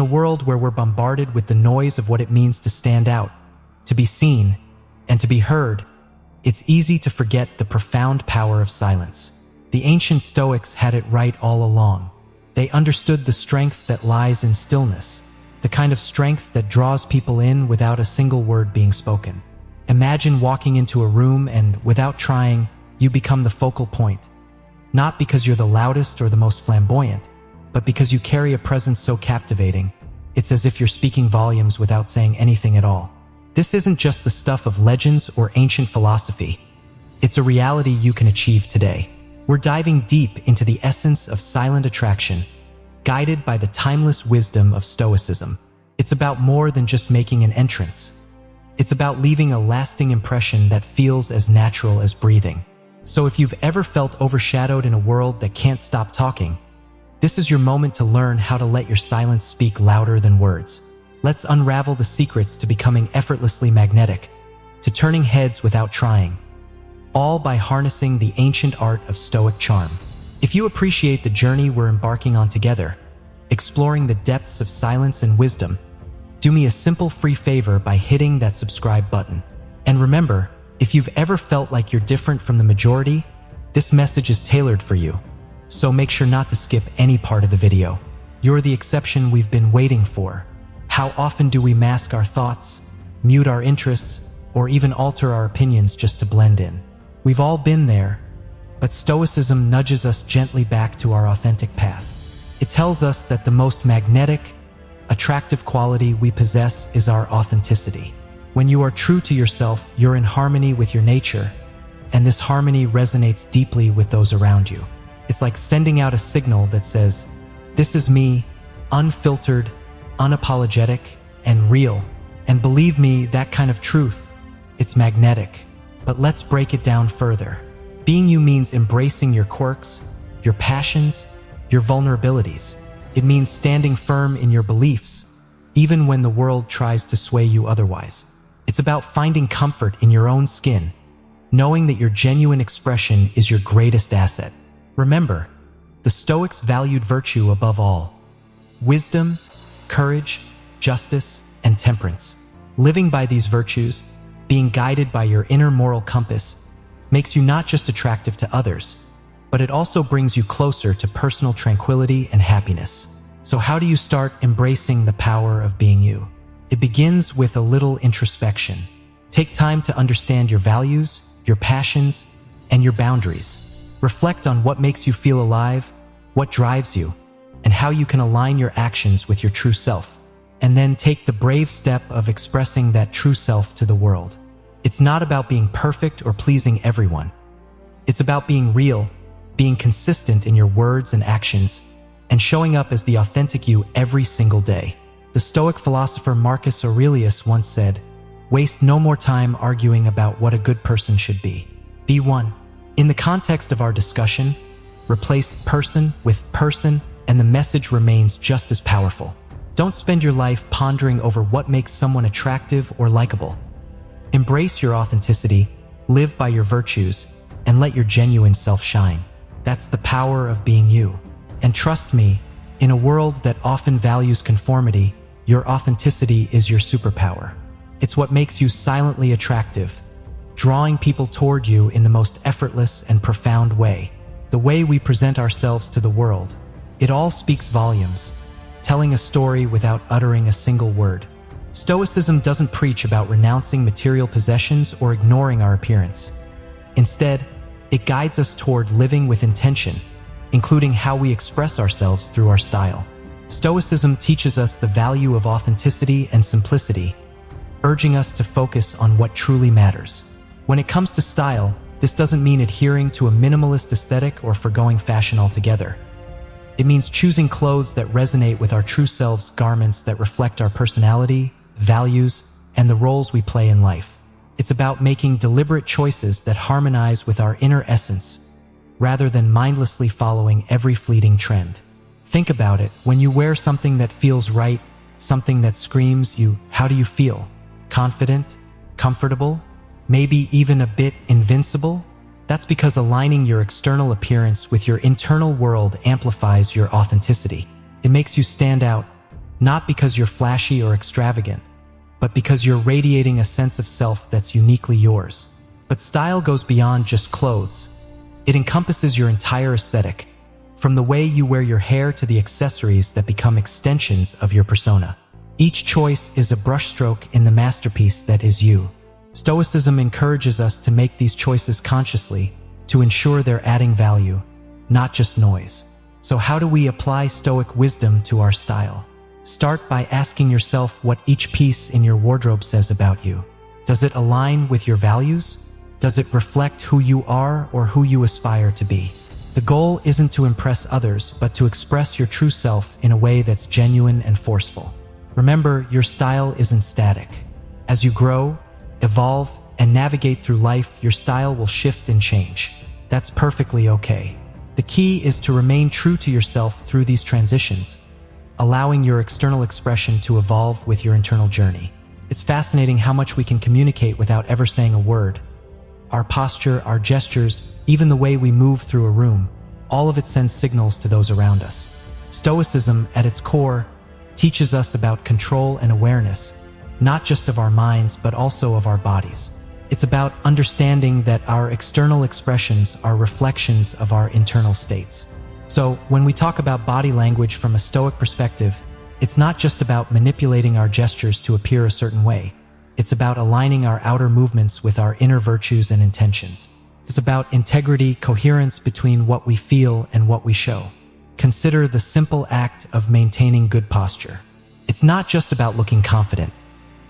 a world where we're bombarded with the noise of what it means to stand out, to be seen, and to be heard, it's easy to forget the profound power of silence. The ancient Stoics had it right all along. They understood the strength that lies in stillness, the kind of strength that draws people in without a single word being spoken. Imagine walking into a room and, without trying, you become the focal point. Not because you're the loudest or the most flamboyant, but because you carry a presence so captivating, it's as if you're speaking volumes without saying anything at all. This isn't just the stuff of legends or ancient philosophy. It's a reality you can achieve today. We're diving deep into the essence of silent attraction, guided by the timeless wisdom of Stoicism. It's about more than just making an entrance. It's about leaving a lasting impression that feels as natural as breathing. So if you've ever felt overshadowed in a world that can't stop talking, this is your moment to learn how to let your silence speak louder than words. Let's unravel the secrets to becoming effortlessly magnetic, to turning heads without trying, all by harnessing the ancient art of Stoic charm. If you appreciate the journey we're embarking on together, exploring the depths of silence and wisdom, do me a simple free favor by hitting that subscribe button. And remember, if you've ever felt like you're different from the majority, this message is tailored for you. So make sure not to skip any part of the video. You're the exception we've been waiting for. How often do we mask our thoughts, mute our interests, or even alter our opinions just to blend in? We've all been there, but Stoicism nudges us gently back to our authentic path. It tells us that the most magnetic, attractive quality we possess is our authenticity. When you are true to yourself, you're in harmony with your nature, and this harmony resonates deeply with those around you. It's like sending out a signal that says, "This is me, unfiltered, unapologetic, and real." And believe me, that kind of truth, it's magnetic. But let's break it down further. Being you means embracing your quirks, your passions, your vulnerabilities. It means standing firm in your beliefs, even when the world tries to sway you otherwise. It's about finding comfort in your own skin, knowing that your genuine expression is your greatest asset. Remember, the Stoics valued virtue above all: wisdom, courage, justice, and temperance. Living by these virtues, being guided by your inner moral compass, makes you not just attractive to others, but it also brings you closer to personal tranquility and happiness. So how do you start embracing the power of being you? It begins with a little introspection. Take time to understand your values, your passions, and your boundaries. Reflect on what makes you feel alive, what drives you, and how you can align your actions with your true self. And then take the brave step of expressing that true self to the world. It's not about being perfect or pleasing everyone. It's about being real, being consistent in your words and actions, and showing up as the authentic you every single day. The Stoic philosopher Marcus Aurelius once said, "Waste no more time arguing about what a good person should be. Be one." In the context of our discussion, replace person with person, and the message remains just as powerful. Don't spend your life pondering over what makes someone attractive or likable. Embrace your authenticity, live by your virtues, and let your genuine self shine. That's the power of being you. And trust me, in a world that often values conformity, your authenticity is your superpower. It's what makes you silently attractive, drawing people toward you in the most effortless and profound way. The way we present ourselves to the world, it all speaks volumes, telling a story without uttering a single word. Stoicism doesn't preach about renouncing material possessions or ignoring our appearance. Instead, it guides us toward living with intention, including how we express ourselves through our style. Stoicism teaches us the value of authenticity and simplicity, urging us to focus on what truly matters. When it comes to style, this doesn't mean adhering to a minimalist aesthetic or forgoing fashion altogether. It means choosing clothes that resonate with our true selves, garments that reflect our personality, values, and the roles we play in life. It's about making deliberate choices that harmonize with our inner essence, rather than mindlessly following every fleeting trend. Think about it. When you wear something that feels right, something that screams you, how do you feel? Confident? Comfortable? Maybe even a bit invincible? That's because aligning your external appearance with your internal world amplifies your authenticity. It makes you stand out, not because you're flashy or extravagant, but because you're radiating a sense of self that's uniquely yours. But style goes beyond just clothes. It encompasses your entire aesthetic, from the way you wear your hair to the accessories that become extensions of your persona. Each choice is a brushstroke in the masterpiece that is you. Stoicism encourages us to make these choices consciously, to ensure they're adding value, not just noise. So how do we apply Stoic wisdom to our style? Start by asking yourself what each piece in your wardrobe says about you. Does it align with your values? Does it reflect who you are or who you aspire to be? The goal isn't to impress others, but to express your true self in a way that's genuine and forceful. Remember, your style isn't static. As you grow, evolve, and navigate through life, your style will shift and change. That's perfectly okay. The key is to remain true to yourself through these transitions, allowing your external expression to evolve with your internal journey. It's fascinating how much we can communicate without ever saying a word. Our posture, our gestures, even the way we move through a room, all of it sends signals to those around us. Stoicism, at its core, teaches us about control and awareness, not just of our minds, but also of our bodies. It's about understanding that our external expressions are reflections of our internal states. So, when we talk about body language from a Stoic perspective, it's not just about manipulating our gestures to appear a certain way. It's about aligning our outer movements with our inner virtues and intentions. It's about integrity, coherence between what we feel and what we show. Consider the simple act of maintaining good posture. It's not just about looking confident.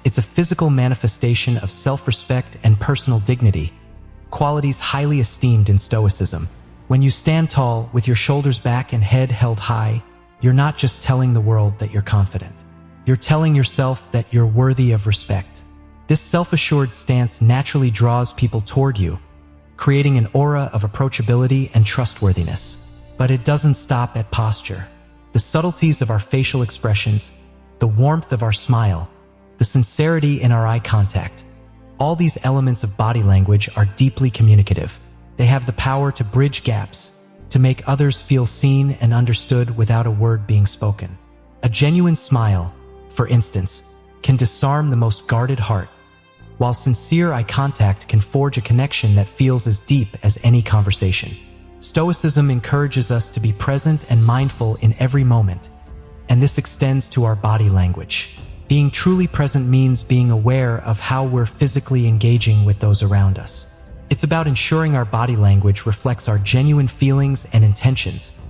It's a physical manifestation of self-respect and personal dignity, qualities highly esteemed in Stoicism. When you stand tall, with your shoulders back and head held high, you're not just telling the world that you're confident. You're telling yourself that you're worthy of respect. This self-assured stance naturally draws people toward you, creating an aura of approachability and trustworthiness. But it doesn't stop at posture. The subtleties of our facial expressions, the warmth of our smile, the sincerity in our eye contact, all these elements of body language are deeply communicative. They have the power to bridge gaps, to make others feel seen and understood without a word being spoken. A genuine smile, for instance, can disarm the most guarded heart, while sincere eye contact can forge a connection that feels as deep as any conversation. Stoicism encourages us to be present and mindful in every moment, and this extends to our body language. Being truly present means being aware of how we're physically engaging with those around us. It's about ensuring our body language reflects our genuine feelings and intentions,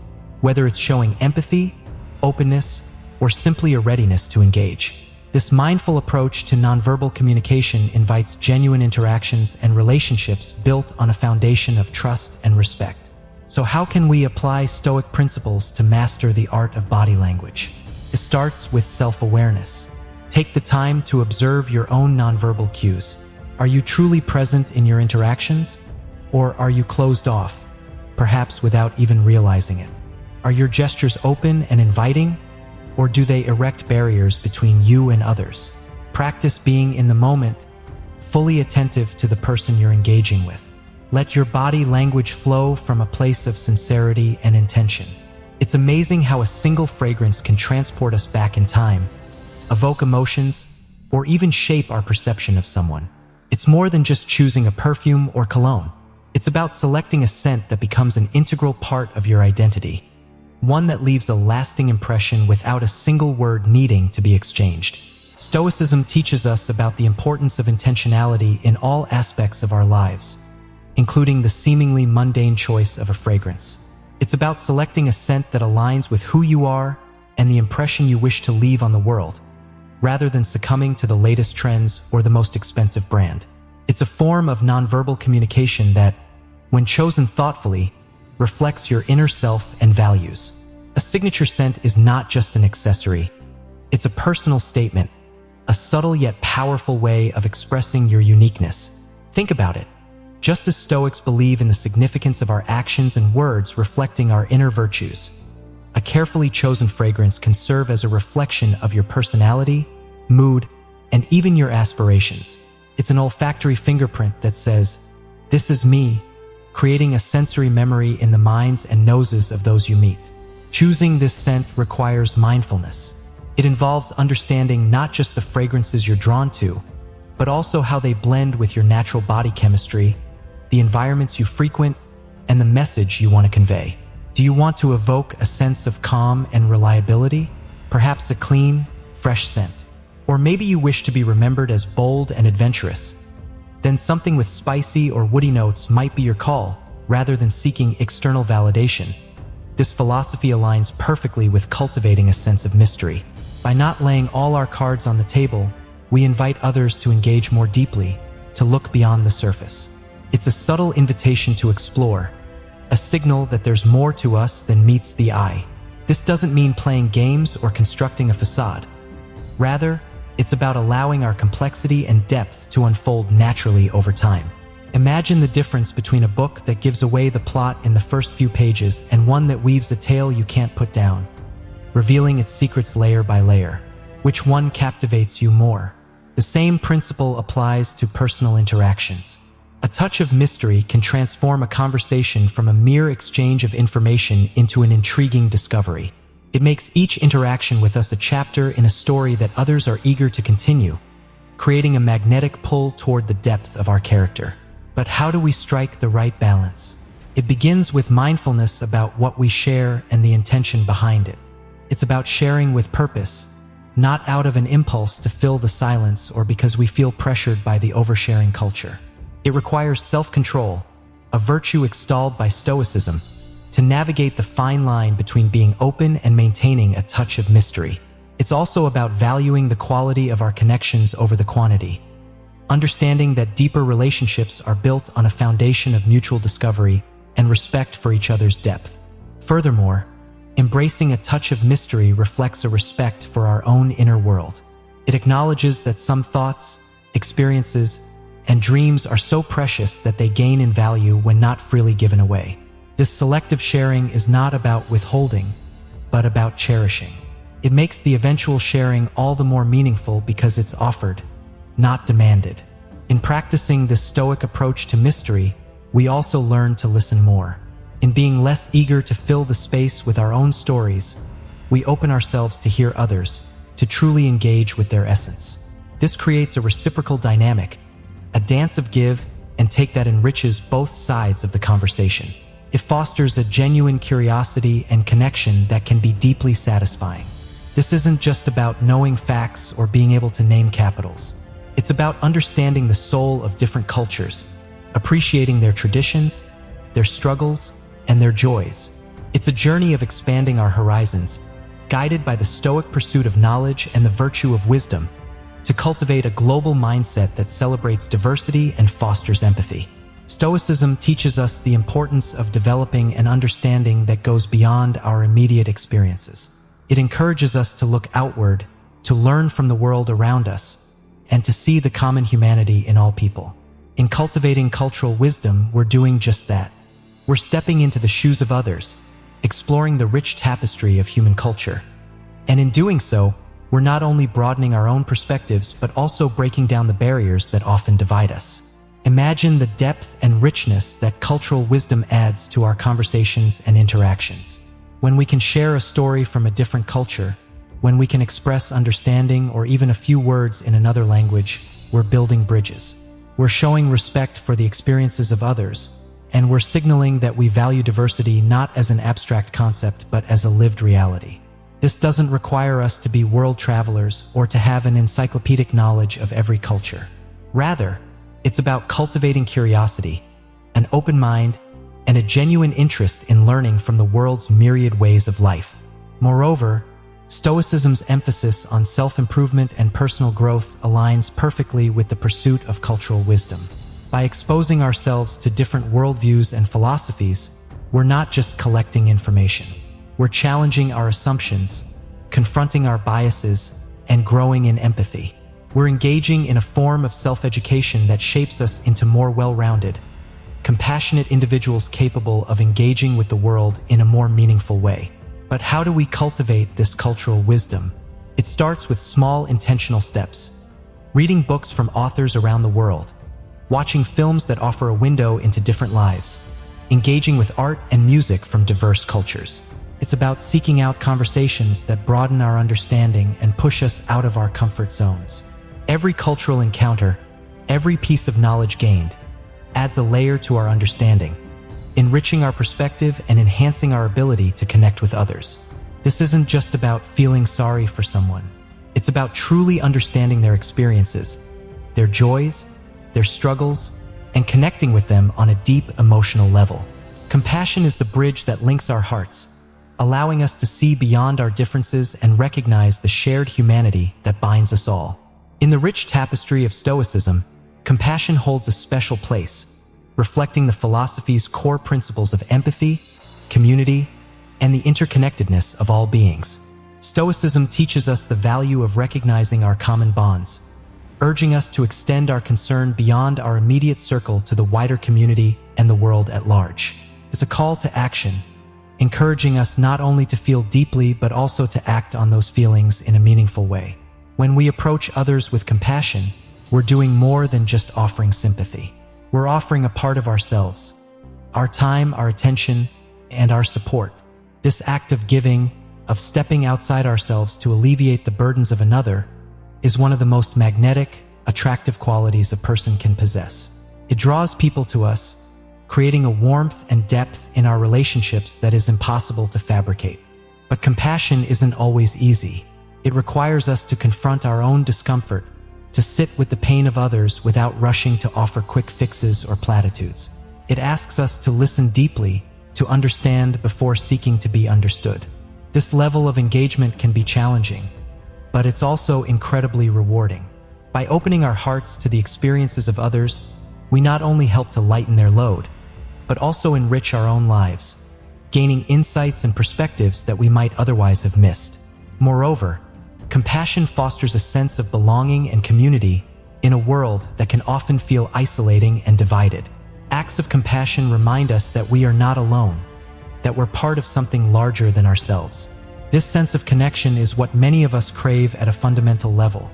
whether it's showing empathy, openness, or simply a readiness to engage. This mindful approach to nonverbal communication invites genuine interactions and relationships built on a foundation of trust and respect. So how can we apply Stoic principles to master the art of body language? It starts with self-awareness. Take the time to observe your own nonverbal cues. Are you truly present in your interactions? Or are you closed off, perhaps without even realizing it? Are your gestures open and inviting? Or do they erect barriers between you and others? Practice being in the moment, fully attentive to the person you're engaging with. Let your body language flow from a place of sincerity and intention. It's amazing how a single fragrance can transport us back in time, evoke emotions, or even shape our perception of someone. It's more than just choosing a perfume or cologne. It's about selecting a scent that becomes an integral part of your identity, one that leaves a lasting impression without a single word needing to be exchanged. Stoicism teaches us about the importance of intentionality in all aspects of our lives, including the seemingly mundane choice of a fragrance. It's about selecting a scent that aligns with who you are and the impression you wish to leave on the world, rather than succumbing to the latest trends or the most expensive brand. It's a form of nonverbal communication that, when chosen thoughtfully, reflects your inner self and values. A signature scent is not just an accessory. It's a personal statement, a subtle yet powerful way of expressing your uniqueness. Think about it. Just as Stoics believe in the significance of our actions and words reflecting our inner virtues, a carefully chosen fragrance can serve as a reflection of your personality, mood, and even your aspirations. It's an olfactory fingerprint that says, "This is me," creating a sensory memory in the minds and noses of those you meet. Choosing this scent requires mindfulness. It involves understanding not just the fragrances you're drawn to, but also how they blend with your natural body chemistry, the environments you frequent, and the message you want to convey. Do you want to evoke a sense of calm and reliability? Perhaps a clean, fresh scent. Or maybe you wish to be remembered as bold and adventurous. Then something with spicy or woody notes might be your call, rather than seeking external validation. This philosophy aligns perfectly with cultivating a sense of mystery. By not laying all our cards on the table, we invite others to engage more deeply, to look beyond the surface. It's a subtle invitation to explore, a signal that there's more to us than meets the eye. This doesn't mean playing games or constructing a facade. Rather, it's about allowing our complexity and depth to unfold naturally over time. Imagine the difference between a book that gives away the plot in the first few pages and one that weaves a tale you can't put down, revealing its secrets layer by layer. Which one captivates you more? The same principle applies to personal interactions. A touch of mystery can transform a conversation from a mere exchange of information into an intriguing discovery. It makes each interaction with us a chapter in a story that others are eager to continue, creating a magnetic pull toward the depth of our character. But how do we strike the right balance? It begins with mindfulness about what we share and the intention behind it. It's about sharing with purpose, not out of an impulse to fill the silence or because we feel pressured by the oversharing culture. It requires self-control, a virtue extolled by Stoicism, to navigate the fine line between being open and maintaining a touch of mystery. It's also about valuing the quality of our connections over the quantity, understanding that deeper relationships are built on a foundation of mutual discovery and respect for each other's depth. Furthermore, embracing a touch of mystery reflects a respect for our own inner world. It acknowledges that some thoughts, experiences, and dreams are so precious that they gain in value when not freely given away. This selective sharing is not about withholding, but about cherishing. It makes the eventual sharing all the more meaningful because it's offered, not demanded. In practicing this Stoic approach to mystery, we also learn to listen more. In being less eager to fill the space with our own stories, we open ourselves to hear others, to truly engage with their essence. This creates a reciprocal dynamic, a dance of give and take that enriches both sides of the conversation. It fosters a genuine curiosity and connection that can be deeply satisfying. This isn't just about knowing facts or being able to name capitals. It's about understanding the soul of different cultures, appreciating their traditions, their struggles, and their joys. It's a journey of expanding our horizons, guided by the Stoic pursuit of knowledge and the virtue of wisdom, to cultivate a global mindset that celebrates diversity and fosters empathy. Stoicism teaches us the importance of developing an understanding that goes beyond our immediate experiences. It encourages us to look outward, to learn from the world around us, and to see the common humanity in all people. In cultivating cultural wisdom, we're doing just that. We're stepping into the shoes of others, exploring the rich tapestry of human culture. And in doing so, we're not only broadening our own perspectives, but also breaking down the barriers that often divide us. Imagine the depth and richness that cultural wisdom adds to our conversations and interactions. When we can share a story from a different culture, when we can express understanding or even a few words in another language, we're building bridges. We're showing respect for the experiences of others, and we're signaling that we value diversity not as an abstract concept but as a lived reality. This doesn't require us to be world travelers or to have an encyclopedic knowledge of every culture. Rather, it's about cultivating curiosity, an open mind, and a genuine interest in learning from the world's myriad ways of life. Moreover, Stoicism's emphasis on self-improvement and personal growth aligns perfectly with the pursuit of cultural wisdom. By exposing ourselves to different worldviews and philosophies, we're not just collecting information. We're challenging our assumptions, confronting our biases, and growing in empathy. We're engaging in a form of self-education that shapes us into more well-rounded, compassionate individuals capable of engaging with the world in a more meaningful way. But how do we cultivate this cultural wisdom? It starts with small, intentional steps. Reading books from authors around the world, watching films that offer a window into different lives, engaging with art and music from diverse cultures. It's about seeking out conversations that broaden our understanding and push us out of our comfort zones. Every cultural encounter, every piece of knowledge gained, adds a layer to our understanding, enriching our perspective and enhancing our ability to connect with others. This isn't just about feeling sorry for someone. It's about truly understanding their experiences, their joys, their struggles, and connecting with them on a deep emotional level. Compassion is the bridge that links our hearts, allowing us to see beyond our differences and recognize the shared humanity that binds us all. In the rich tapestry of Stoicism, compassion holds a special place, reflecting the philosophy's core principles of empathy, community, and the interconnectedness of all beings. Stoicism teaches us the value of recognizing our common bonds, urging us to extend our concern beyond our immediate circle to the wider community and the world at large. It's a call to action, encouraging us not only to feel deeply but also to act on those feelings in a meaningful way. When we approach others with compassion, we're doing more than just offering sympathy. We're offering a part of ourselves, our time, our attention, and our support. This act of giving, of stepping outside ourselves to alleviate the burdens of another, is one of the most magnetic, attractive qualities a person can possess. It draws people to us, creating a warmth and depth in our relationships that is impossible to fabricate. But compassion isn't always easy. It requires us to confront our own discomfort, to sit with the pain of others without rushing to offer quick fixes or platitudes. It asks us to listen deeply, to understand before seeking to be understood. This level of engagement can be challenging, but it's also incredibly rewarding. By opening our hearts to the experiences of others, we not only help to lighten their load, but also enrich our own lives, gaining insights and perspectives that we might otherwise have missed. Moreover, compassion fosters a sense of belonging and community in a world that can often feel isolating and divided. Acts of compassion remind us that we are not alone, that we're part of something larger than ourselves. This sense of connection is what many of us crave at a fundamental level,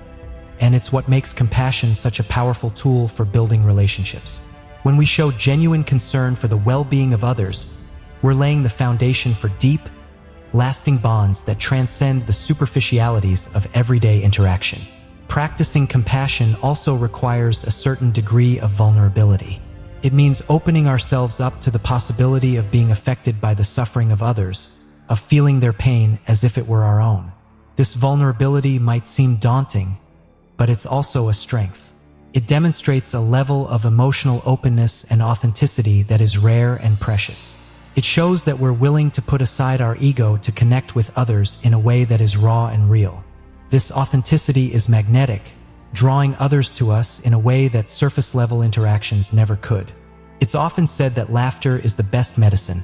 and it's what makes compassion such a powerful tool for building relationships. When we show genuine concern for the well-being of others, we're laying the foundation for deep, lasting bonds that transcend the superficialities of everyday interaction. Practicing compassion also requires a certain degree of vulnerability. It means opening ourselves up to the possibility of being affected by the suffering of others, of feeling their pain as if it were our own. This vulnerability might seem daunting, but it's also a strength. It demonstrates a level of emotional openness and authenticity that is rare and precious. It shows that we're willing to put aside our ego to connect with others in a way that is raw and real. This authenticity is magnetic, drawing others to us in a way that surface-level interactions never could. It's often said that laughter is the best medicine,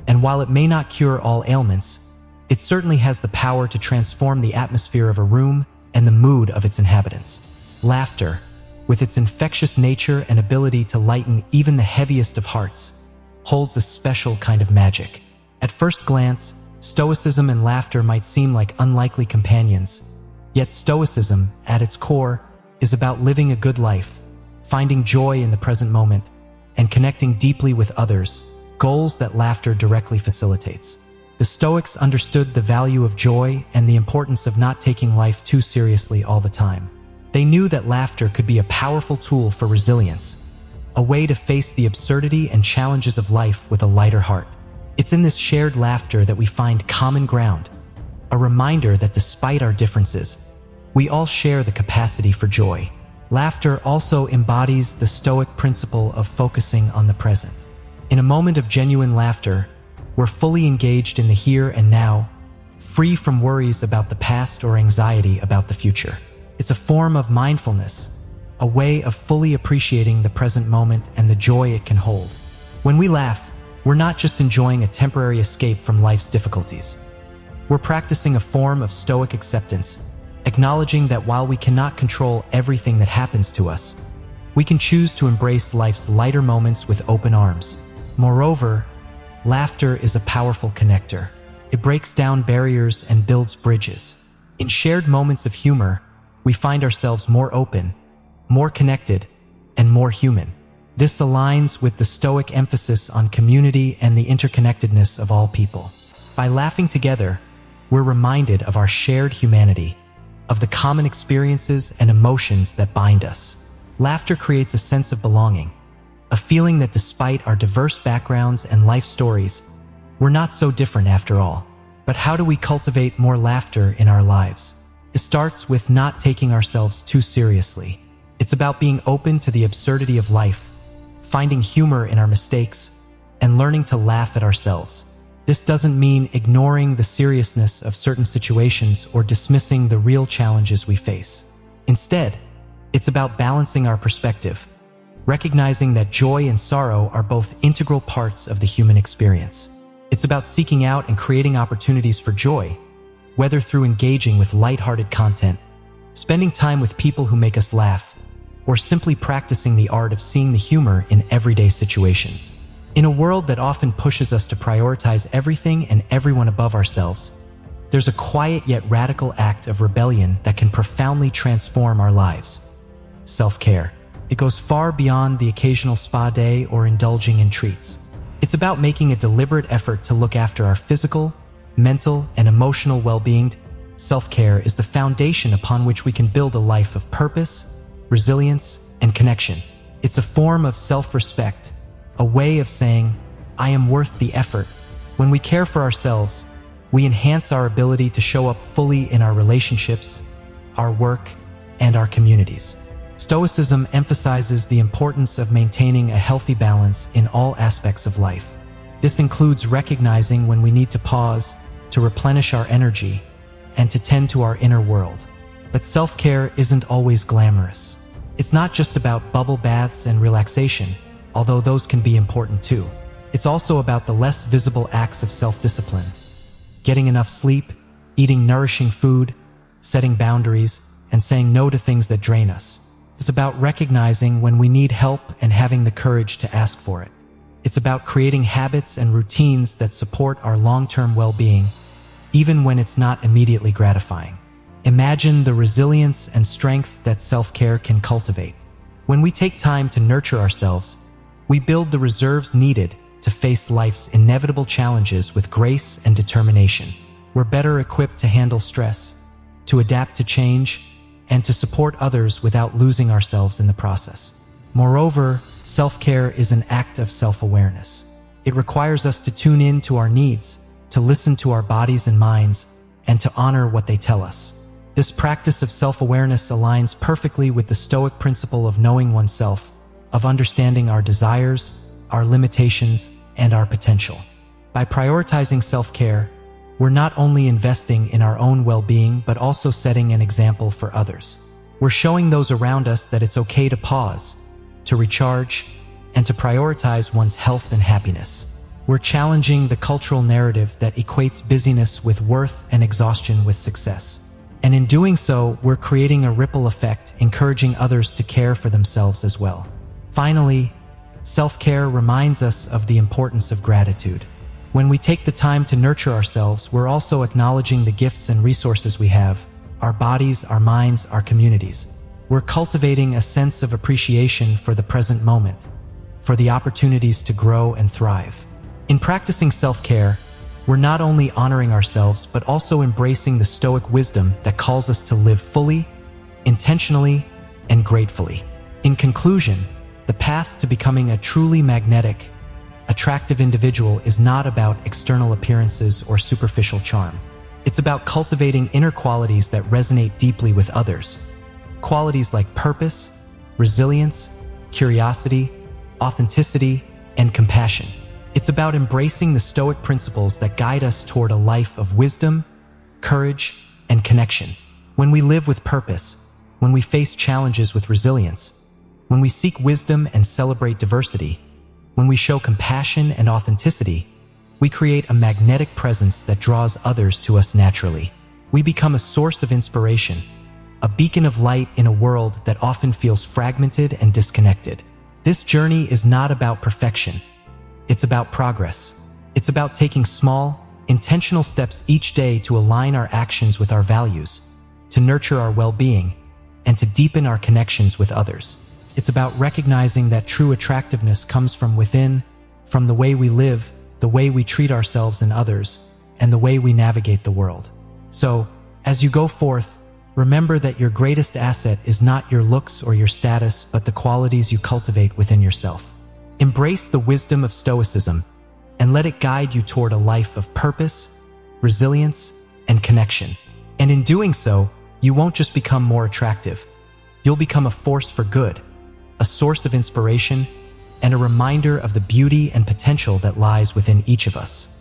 and while it may not cure all ailments, it certainly has the power to transform the atmosphere of a room and the mood of its inhabitants. Laughter, with its infectious nature and ability to lighten even the heaviest of hearts, holds a special kind of magic. At first glance, Stoicism and laughter might seem like unlikely companions, yet Stoicism, at its core, is about living a good life, finding joy in the present moment, and connecting deeply with others, goals that laughter directly facilitates. The Stoics understood the value of joy and the importance of not taking life too seriously all the time. They knew that laughter could be a powerful tool for resilience, a way to face the absurdity and challenges of life with a lighter heart. It's in this shared laughter that we find common ground, a reminder that despite our differences, we all share the capacity for joy. Laughter also embodies the Stoic principle of focusing on the present. In a moment of genuine laughter, we're fully engaged in the here and now, free from worries about the past or anxiety about the future. It's a form of mindfulness, a way of fully appreciating the present moment and the joy it can hold. When we laugh, we're not just enjoying a temporary escape from life's difficulties. We're practicing a form of Stoic acceptance, acknowledging that while we cannot control everything that happens to us, we can choose to embrace life's lighter moments with open arms. Moreover, laughter is a powerful connector. It breaks down barriers and builds bridges. In shared moments of humor, we find ourselves more open, more connected, and more human. This aligns with the Stoic emphasis on community and the interconnectedness of all people. By laughing together, we're reminded of our shared humanity, of the common experiences and emotions that bind us. Laughter creates a sense of belonging, a feeling that despite our diverse backgrounds and life stories, we're not so different after all. But how do we cultivate more laughter in our lives? It starts with not taking ourselves too seriously. It's about being open to the absurdity of life, finding humor in our mistakes, and learning to laugh at ourselves. This doesn't mean ignoring the seriousness of certain situations or dismissing the real challenges we face. Instead, it's about balancing our perspective, recognizing that joy and sorrow are both integral parts of the human experience. It's about seeking out and creating opportunities for joy, whether through engaging with lighthearted content, spending time with people who make us laugh, or simply practicing the art of seeing the humor in everyday situations. In a world that often pushes us to prioritize everything and everyone above ourselves, there's a quiet yet radical act of rebellion that can profoundly transform our lives. Self-care. It goes far beyond the occasional spa day or indulging in treats. It's about making a deliberate effort to look after our physical, mental, and emotional well-being. Self-care is the foundation upon which we can build a life of purpose, resilience, and connection. It's a form of self-respect, a way of saying, I am worth the effort. When we care for ourselves, we enhance our ability to show up fully in our relationships, our work, and our communities. Stoicism emphasizes the importance of maintaining a healthy balance in all aspects of life. This includes recognizing when we need to pause, to replenish our energy, and to tend to our inner world. But self-care isn't always glamorous. It's not just about bubble baths and relaxation, although those can be important too. It's also about the less visible acts of self-discipline. Getting enough sleep, eating nourishing food, setting boundaries, and saying no to things that drain us. It's about recognizing when we need help and having the courage to ask for it. It's about creating habits and routines that support our long-term well-being, even when it's not immediately gratifying. Imagine the resilience and strength that self-care can cultivate. When we take time to nurture ourselves, we build the reserves needed to face life's inevitable challenges with grace and determination. We're better equipped to handle stress, to adapt to change, and to support others without losing ourselves in the process. Moreover, self-care is an act of self-awareness. It requires us to tune in to our needs, to listen to our bodies and minds, and to honor what they tell us. This practice of self-awareness aligns perfectly with the Stoic principle of knowing oneself, of understanding our desires, our limitations, and our potential. By prioritizing self-care, we're not only investing in our own well-being, but also setting an example for others. We're showing those around us that it's okay to pause, to recharge, and to prioritize one's health and happiness. We're challenging the cultural narrative that equates busyness with worth and exhaustion with success. And in doing so, we're creating a ripple effect, encouraging others to care for themselves as well. Finally, self-care reminds us of the importance of gratitude. When we take the time to nurture ourselves, we're also acknowledging the gifts and resources we have, our bodies, our minds, our communities. We're cultivating a sense of appreciation for the present moment, for the opportunities to grow and thrive. In practicing self-care, we're not only honoring ourselves, but also embracing the Stoic wisdom that calls us to live fully, intentionally, and gratefully. In conclusion, the path to becoming a truly magnetic, attractive individual is not about external appearances or superficial charm. It's about cultivating inner qualities that resonate deeply with others. Qualities like purpose, resilience, curiosity, authenticity, and compassion. It's about embracing the Stoic principles that guide us toward a life of wisdom, courage, and connection. When we live with purpose, when we face challenges with resilience, when we seek wisdom and celebrate diversity, when we show compassion and authenticity, we create a magnetic presence that draws others to us naturally. We become a source of inspiration, a beacon of light in a world that often feels fragmented and disconnected. This journey is not about perfection. It's about progress. It's about taking small, intentional steps each day to align our actions with our values, to nurture our well-being, and to deepen our connections with others. It's about recognizing that true attractiveness comes from within, from the way we live, the way we treat ourselves and others, and the way we navigate the world. So, as you go forth, remember that your greatest asset is not your looks or your status, but the qualities you cultivate within yourself. Embrace the wisdom of Stoicism and let it guide you toward a life of purpose, resilience, and connection. And in doing so, you won't just become more attractive. You'll become a force for good, a source of inspiration, and a reminder of the beauty and potential that lies within each of us.